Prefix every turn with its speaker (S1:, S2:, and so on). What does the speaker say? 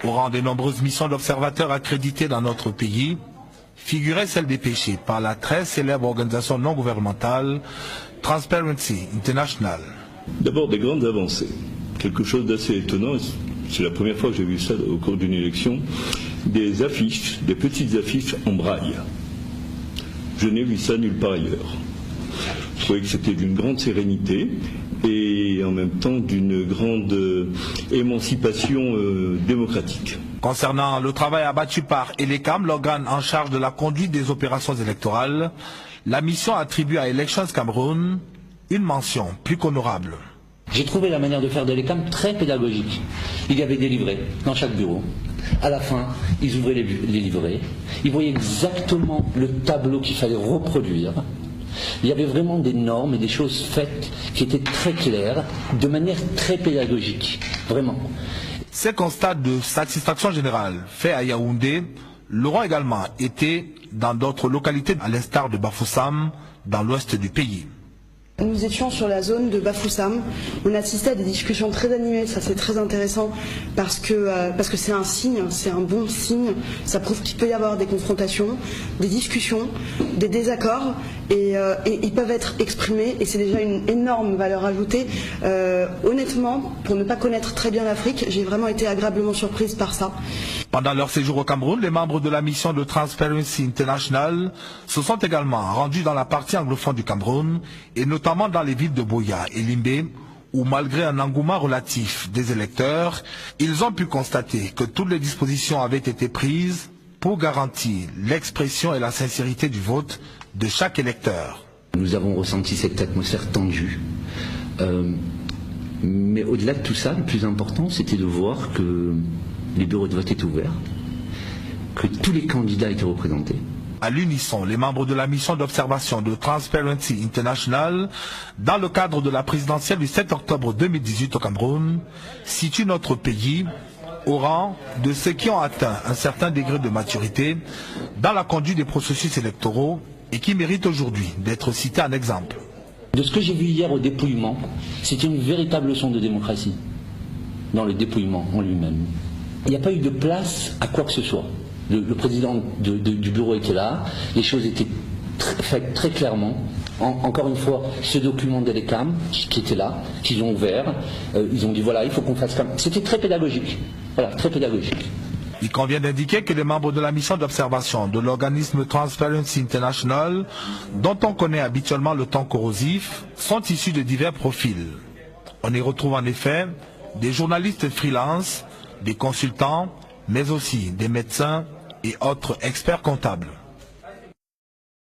S1: Au rang des nombreuses missions d'observateurs accréditées dans notre pays, figurait celle dépêchée par la très célèbre organisation non gouvernementale Transparency International.
S2: D'abord des grandes avancées. Quelque chose d'assez étonnant, c'est la première fois que j'ai vu ça au cours d'une élection, des affiches, des petites affiches en braille. Je n'ai vu ça nulle part ailleurs. Je trouvais que c'était d'une grande sérénité et en même temps d'une grande émancipation démocratique.
S1: Concernant le travail abattu par Elecam, l'organe en charge de la conduite des opérations électorales, la mission attribue à Elections Cameroun une mention plus qu'honorable.
S3: J'ai trouvé la manière de faire d'Elecam très pédagogique. Il y avait des livrets dans chaque bureau. À la fin, ils ouvraient les livrets. Ils voyaient exactement le tableau qu'il fallait reproduire. Il y avait vraiment des normes et des choses faites qui étaient très claires, de manière très pédagogique. Vraiment.
S1: Ces constats de satisfaction générale faits à Yaoundé l'auront également été dans d'autres localités, à l'instar de Bafoussam, dans l'ouest du pays.
S4: Nous étions sur la zone de Bafoussam. On assistait à des discussions très animées, ça c'est très intéressant parce que c'est un signe, c'est un bon signe. Ça prouve qu'il peut y avoir des confrontations, des discussions, des désaccords et ils peuvent être exprimés et c'est déjà une énorme valeur ajoutée. Honnêtement, pour ne pas connaître très bien l'Afrique, j'ai vraiment été agréablement surprise par ça.
S1: Pendant leur séjour au Cameroun, les membres de la mission de Transparency International se sont également rendus dans la partie anglophone du Cameroun et notamment dans les villes de Boya et Limbé, où malgré un engouement relatif des électeurs, ils ont pu constater que toutes les dispositions avaient été prises pour garantir l'expression et la sincérité du vote de chaque électeur.
S3: Nous avons ressenti cette atmosphère tendue. Mais au-delà de tout ça, le plus important, c'était de voir que les bureaux de vote étaient ouverts, que tous les candidats étaient représentés.
S1: À l'unisson, les membres de la mission d'observation de Transparency International, dans le cadre de la présidentielle du 7 octobre 2018 au Cameroun, situent notre pays au rang de ceux qui ont atteint un certain degré de maturité dans la conduite des processus électoraux et qui méritent aujourd'hui d'être cités en exemple.
S3: De ce que j'ai vu hier au dépouillement, c'était une véritable leçon de démocratie, dans le dépouillement en lui-même. Il n'y a pas eu de place à quoi que ce soit. Le président du bureau était là, les choses étaient faites très clairement. Encore une fois, ce document d'Elecam qui était là, qu'ils ont ouvert, ils ont dit voilà, il faut qu'on fasse comme. C'était très pédagogique. Voilà, très pédagogique.
S1: Il convient d'indiquer que les membres de la mission d'observation de l'organisme Transparency International, dont on connaît habituellement le temps corrosif, sont issus de divers profils. On y retrouve en effet des journalistes freelance, des consultants, mais aussi des médecins et autres experts comptables.